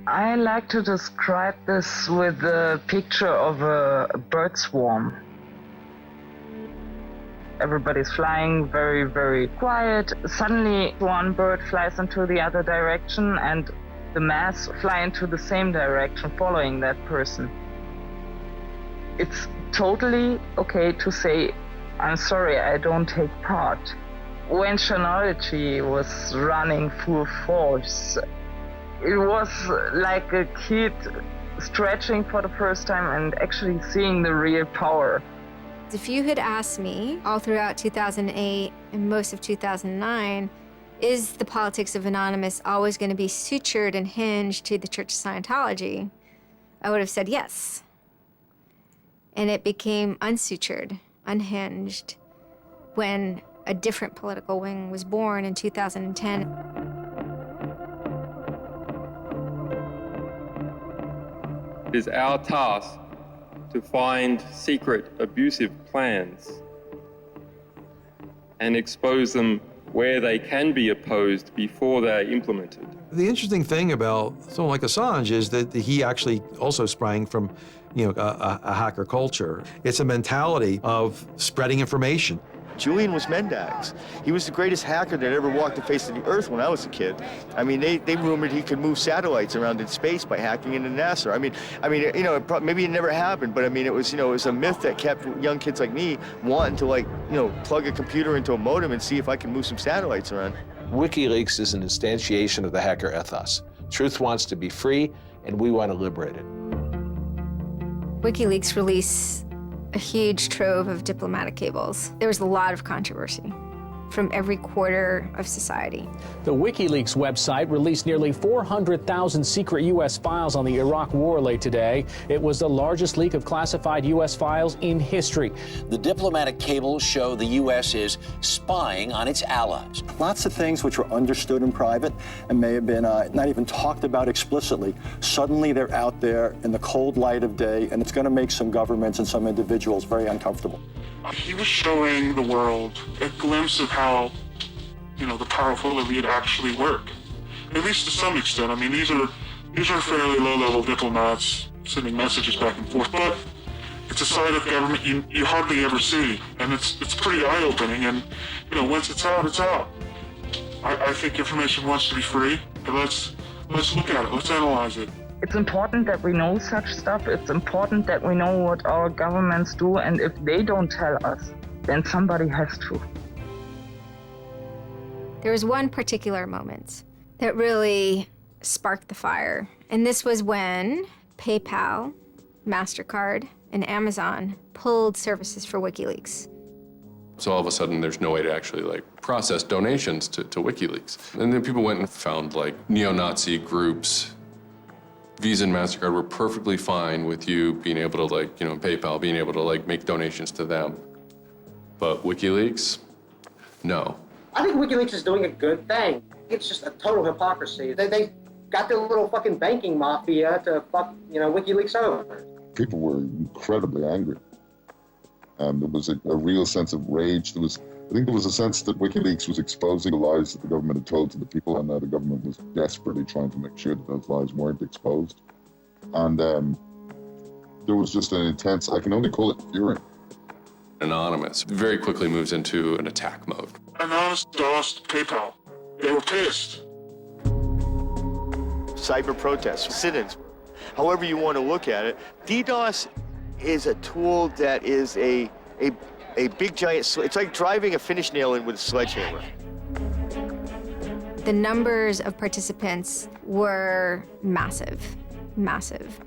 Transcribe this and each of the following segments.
I like to describe this with a picture of a bird swarm. Everybody's flying very, very quiet. Suddenly, one bird flies into the other direction and the mass fly into the same direction, following that person. It's totally okay to say, I'm sorry, I don't take part. When chronology was running full force, it was like a kid stretching for the first time and actually seeing the real power. If you had asked me all throughout 2008 and most of 2009, is the politics of Anonymous always going to be sutured and hinged to the Church of Scientology? I would have said yes. And it became unsutured, unhinged, when a different political wing was born in 2010. It is our task to find secret abusive plans and expose them where they can be opposed before they're implemented. The interesting thing about someone like Assange is that he actually also sprang from, a hacker culture. It's a mentality of spreading information. Julian was Mendax. He was the greatest hacker that ever walked the face of the earth when I was a kid. I mean, they rumored he could move satellites around in space by hacking into NASA. Maybe it never happened, but it was a myth that kept young kids like me wanting to plug a computer into a modem and see if I can move some satellites around. WikiLeaks is an instantiation of the hacker ethos. Truth wants to be free, and we want to liberate it. WikiLeaks released a huge trove of diplomatic cables. There was a lot of controversy from every quarter of society. The WikiLeaks website released nearly 400,000 secret U.S. files on the Iraq war late today. It was the largest leak of classified U.S. files in history. The diplomatic cables show the U.S. is spying on its allies. Lots of things which were understood in private and may have been not even talked about explicitly. Suddenly they're out there in the cold light of day, and it's going to make some governments and some individuals very uncomfortable. He was showing the world a glimpse of how, the powerful elite actually work. At least to some extent. I mean, these are fairly low-level diplomats sending messages back and forth, but it's a side of government you hardly ever see, and it's pretty eye-opening. And once it's out, it's out. I think information wants to be free, but let's look at it. Let's analyze it. It's important that we know such stuff. It's important that we know what our governments do, and if they don't tell us, then somebody has to. There was one particular moment that really sparked the fire, and this was when PayPal, MasterCard, and Amazon pulled services for WikiLeaks. So all of a sudden, there's no way to actually process donations to WikiLeaks. And then people went and found neo-Nazi groups. Visa and MasterCard were perfectly fine with you being able to PayPal, being able to make donations to them. But WikiLeaks, no. I think WikiLeaks is doing a good thing. It's just a total hypocrisy. They got their little fucking banking mafia to fuck, WikiLeaks over. People were incredibly angry. There was a real sense of rage. I think there was a sense that WikiLeaks was exposing the lies that the government had told to the people, and that the government was desperately trying to make sure that those lies weren't exposed. And there was just an intense, I can only call it fury. Anonymous very quickly moves into an attack mode. Anonymous DOSed PayPal. They were pissed. Cyber protests, sit-ins, however you want to look at it. DDoS is a tool that is a big giant, it's like driving a finish nail in with a sledgehammer. The numbers of participants were massive, massive.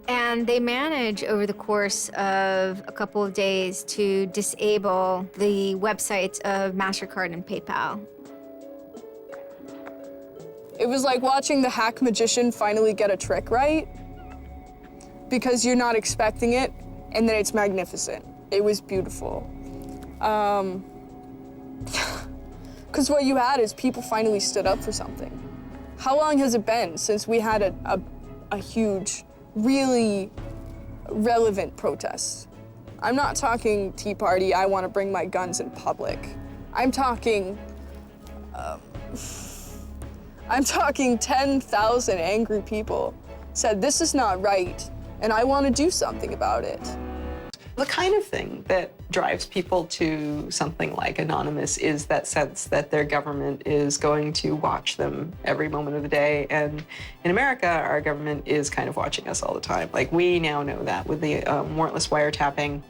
And they managed over the course of a couple of days to disable the websites of MasterCard and PayPal. It was like watching the hack magician finally get a trick right, because you're not expecting it, and then it's magnificent. It was beautiful. Because what you had is people finally stood up for something. How long has it been since we had a huge, really relevant protest? I'm not talking Tea Party, I want to bring my guns in public. I'm talking I'm talking 10,000 angry people said, this is not right, and I want to do something about it. The kind of thing that drives people to something like Anonymous is that sense that their government is going to watch them every moment of the day. And in America, our government is kind of watching us all the time. Like, we now know that with the warrantless wiretapping,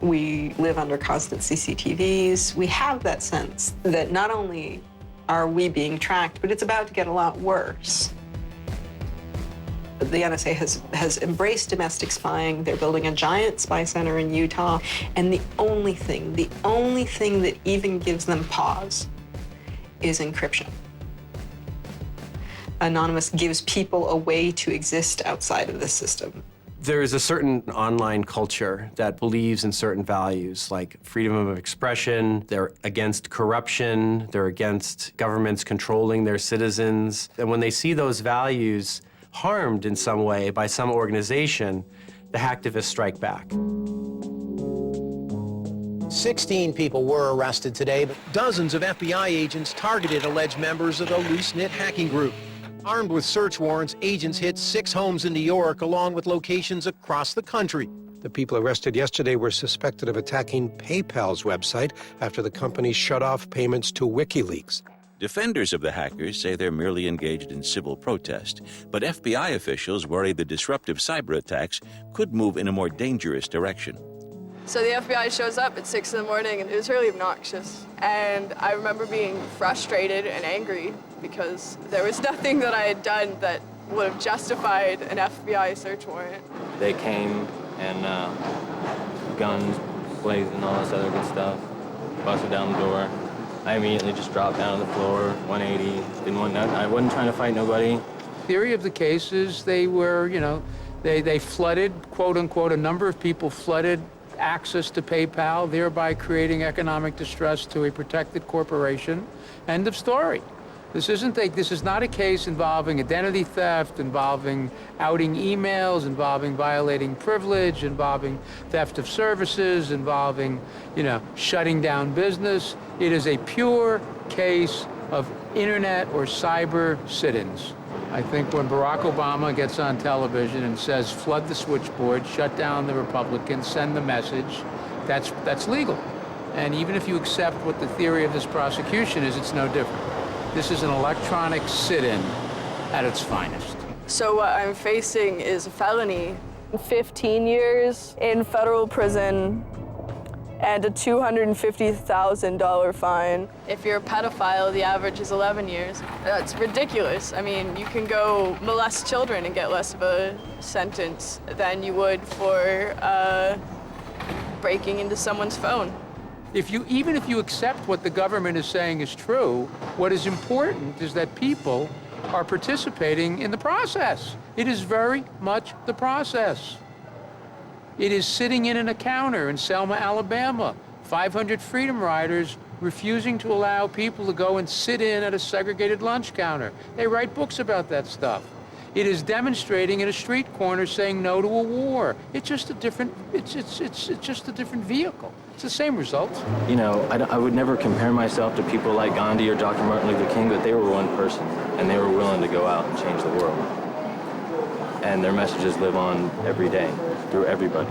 we live under constant CCTVs. We have that sense that not only are we being tracked, but it's about to get a lot worse. The NSA has embraced domestic spying. They're building a giant spy center in Utah. And the only thing that even gives them pause is encryption. Anonymous gives people a way to exist outside of this system. There is a certain online culture that believes in certain values, like freedom of expression. They're against corruption. They're against governments controlling their citizens. And when they see those values harmed in some way by some organization, the hacktivists strike back. 16 people were arrested today, but dozens of FBI agents targeted alleged members of the loose-knit hacking group. Armed with search warrants, agents hit 6 homes in New York, along with locations across the country. The people arrested yesterday were suspected of attacking PayPal's website after the company shut off payments to WikiLeaks. Defenders of the hackers say they're merely engaged in civil protest, but FBI officials worry the disruptive cyber attacks could move in a more dangerous direction. So the FBI shows up at 6 in the morning, and it was really obnoxious. And I remember being frustrated and angry because there was nothing that I had done that would have justified an FBI search warrant. They came and guns blazing, all this other good stuff, busted down the door. I immediately just dropped down on the floor, 180, didn't want nothing. I wasn't trying to fight nobody. Theory of the case is they were, they flooded, quote unquote, a number of people flooded access to PayPal, thereby creating economic distress to a protected corporation. End of story. This is not a case involving identity theft, involving outing emails, involving violating privilege, involving theft of services, involving, shutting down business. It is a pure case of internet or cyber sit-ins. I think when Barack Obama gets on television and says, flood the switchboard, shut down the Republicans, send the message, that's legal. And even if you accept what the theory of this prosecution is, it's no different. This is an electronic sit-in at its finest. So what I'm facing is a felony, 15 years in federal prison, and a $250,000 fine. If you're a pedophile, the average is 11 years. That's ridiculous. I mean, you can go molest children and get less of a sentence than you would for breaking into someone's phone. Even if you accept what the government is saying is true, what is important is that people are participating in the process. It is very much the process. It is sitting in an counter in Selma, Alabama, 500 Freedom Riders refusing to allow people to go and sit in at a segregated lunch counter. They write books about that stuff. It is demonstrating at a street corner saying no to a war. It's just a different, it's just a different vehicle. It's the same result. I would never compare myself to people like Gandhi or Dr. Martin Luther King, but they were one person, and they were willing to go out and change the world. And their messages live on every day through everybody.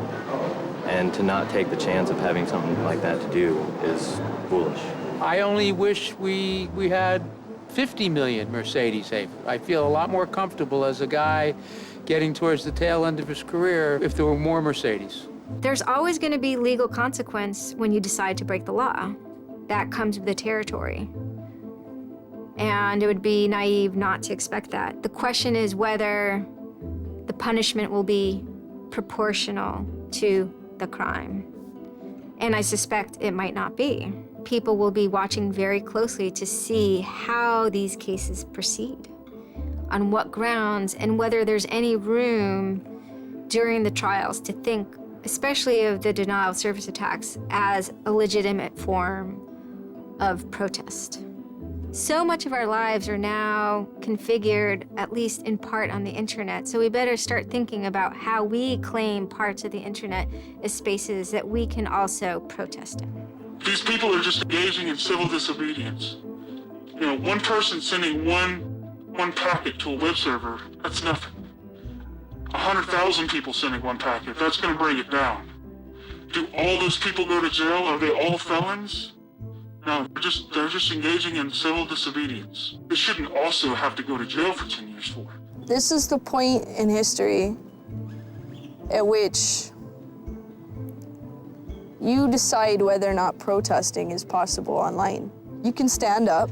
And to not take the chance of having something like that to do is foolish. I only wish we had 50 million Mercedes. I feel a lot more comfortable as a guy getting towards the tail end of his career if there were more Mercedes. There's always going to be legal consequence when you decide to break the law. That comes with the territory. And it would be naive not to expect that. The question is whether the punishment will be proportional to the crime. And I suspect it might not be. People will be watching very closely to see how these cases proceed, on what grounds, and whether there's any room during the trials to think, especially of the denial of service attacks, as a legitimate form of protest. So much of our lives are now configured, at least in part, on the internet, so we better start thinking about how we claim parts of the internet as spaces that we can also protest in. These people are just engaging in civil disobedience. One person sending one one packet to a web server, that's nothing. 100,000 people sending one packet, that's going to bring it down. Do all those people go to jail? Are they all felons? No, they're just engaging in civil disobedience. They shouldn't also have to go to jail for 10 years for it. This is the point in history at which you decide whether or not protesting is possible online. You can stand up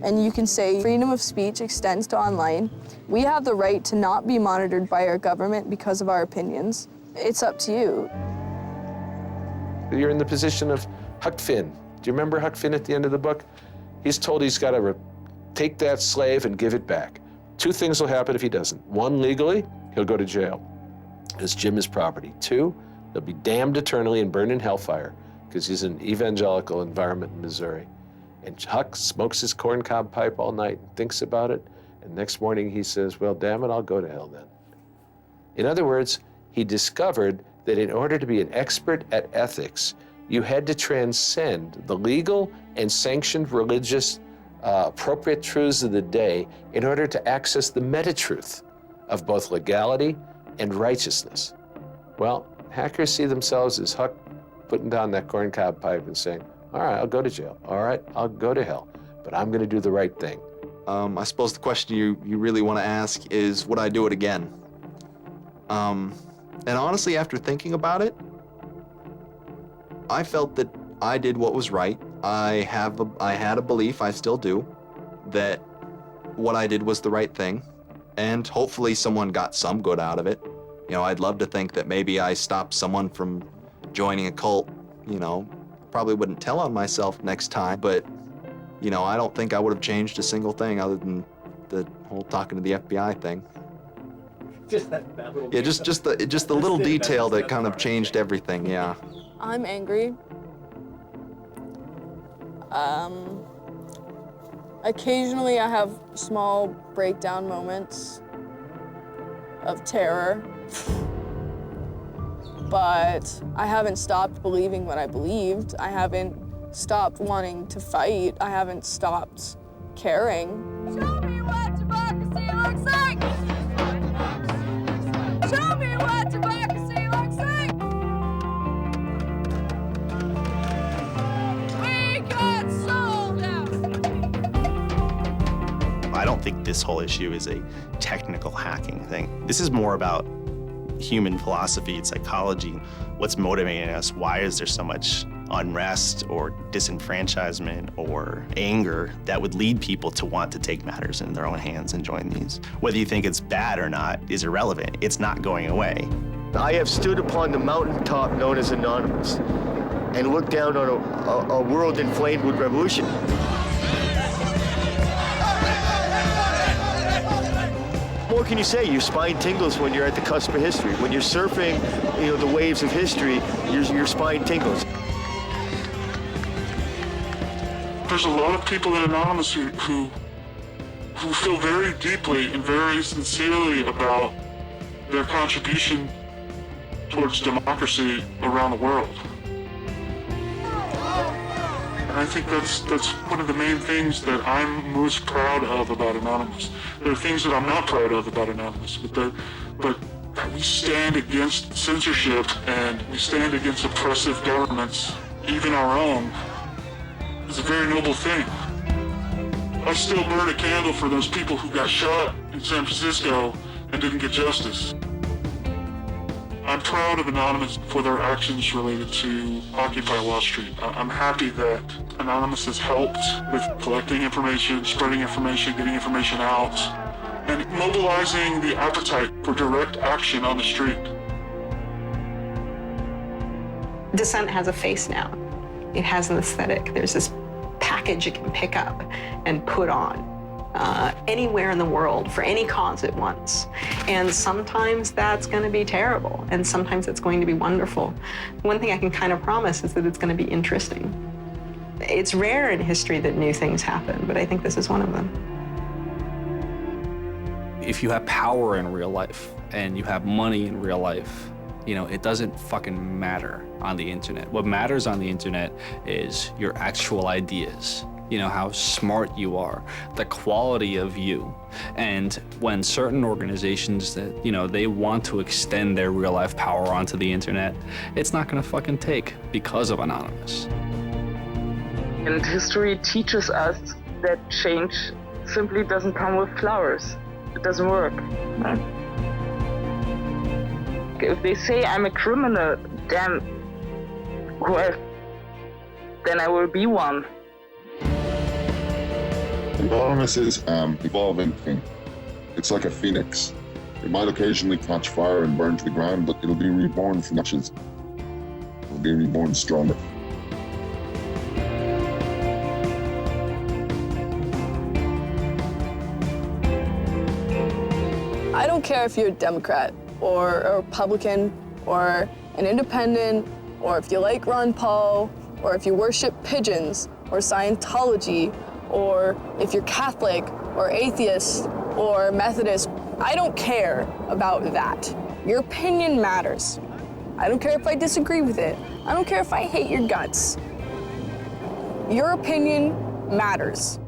and you can say freedom of speech extends to online. We have the right to not be monitored by our government because of our opinions. It's up to you. You're in the position of Huck Finn. Do you remember Huck Finn at the end of the book? He's told he's got to take that slave and give it back. Two things will happen if he doesn't. One, legally, he'll go to jail, because Jim is property. Two, he'll be damned eternally and burned in hellfire, because he's an evangelical environment in Missouri. And Huck smokes his corncob pipe all night and thinks about it, and next morning he says, well, damn it, I'll go to hell then. In other words, he discovered that in order to be an expert at ethics, you had to transcend the legal and sanctioned religious appropriate truths of the day in order to access the meta-truth of both legality and righteousness. Well, hackers see themselves as Huck putting down that corncob pipe and saying, all right, I'll go to jail. All right, I'll go to hell, but I'm going to do the right thing. I suppose the question you really want to ask is, would I do it again? And honestly, after thinking about it, I felt that I did what was right. I had a belief, I still do, that what I did was the right thing, and hopefully someone got some good out of it. You know, I'd love to think that maybe I stopped someone from joining a cult, you know. Probably wouldn't tell on myself next time, but, you know, I don't think I would have changed a single thing other than the whole talking to the FBI thing. Just that little Yeah, just the little detail that kind of changed everything, yeah. I'm angry. Occasionally I have small breakdown moments of terror, but I haven't stopped believing what I believed. I haven't stopped wanting to fight. I haven't stopped caring. Show me what democracy looks like! Show me what democracy looks like! We got sold out! I don't think this whole issue is a technical hacking thing. This is more about human philosophy and psychology. What's motivating us? Why is there so much unrest or disenfranchisement or anger that would lead people to want to take matters in their own hands and join these? Whether you think it's bad or not is irrelevant. It's not going away. I have stood upon the mountaintop known as Anonymous and looked down on a world inflamed with revolution. What can you say? Your spine tingles when you're at the cusp of history. When you're surfing, you know, the waves of history, your spine tingles. There's a lot of people in Anonymous who feel very deeply and very sincerely about their contribution towards democracy around the world. And I think that's one of the main things that I'm most proud of about Anonymous. There are things that I'm not proud of about Anonymous, but that we stand against censorship and we stand against oppressive governments, even our own, is a very noble thing. I still burn a candle for those people who got shot in San Francisco and didn't get justice. I'm proud of Anonymous for their actions related to Occupy Wall Street. I'm happy that Anonymous has helped with collecting information, spreading information, getting information out, and mobilizing the appetite for direct action on the street. Dissent has a face now. It has an aesthetic. There's this package it can pick up and put on anywhere in the world for any cause it wants. And sometimes that's going to be terrible, and sometimes it's going to be wonderful. One thing I can kind of promise is that it's going to be interesting. It's rare in history that new things happen, but I think this is one of them. If you have power in real life and you have money in real life, you know, it doesn't fucking matter on the internet. What matters on the internet is your actual ideas you know, how smart you are, the quality of you. And when certain organizations that, you know, they want to extend their real life power onto the internet, it's not gonna fucking take because of Anonymous. And history teaches us that change simply doesn't come with flowers. It doesn't work. If they say I'm a criminal, damn, well, then I will be one. Anonymous is an evolving thing. It's like a phoenix. It might occasionally catch fire and burn to the ground, but it'll be reborn from ashes. It'll be reborn stronger. I don't care if you're a Democrat or a Republican or an independent, or if you like Ron Paul, or if you worship pigeons or Scientology, or if you're Catholic or atheist or Methodist. I don't care about that. Your opinion matters. I don't care if I disagree with it. I don't care if I hate your guts. Your opinion matters.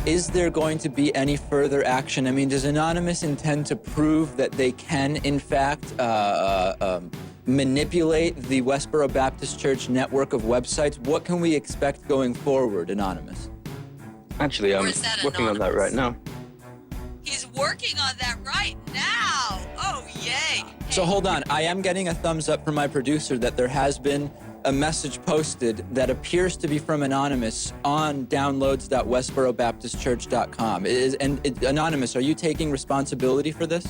Is there going to be any further action? I mean, does Anonymous intend to prove that they can, in fact, manipulate the Westboro Baptist Church network of websites? What can we expect going forward, Anonymous? Actually, I'm working on that right now. He's working on that right now. Oh, yay. So hold on, I am getting a thumbs up from my producer that there has been a message posted that appears to be from Anonymous on downloads.westborobaptistchurch.com. Anonymous, are you taking responsibility for this?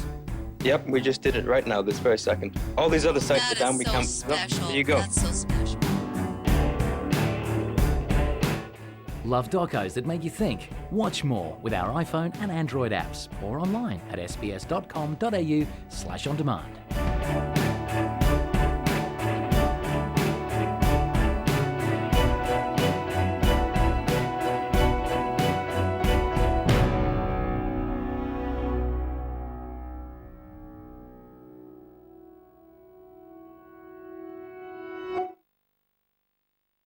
Yep, we just did it right now, this very second. All these other sites are down. We come. There you go. That's so special. Love docos that make you think? Watch more with our iPhone and Android apps or online at sbs.com.au/on-demand.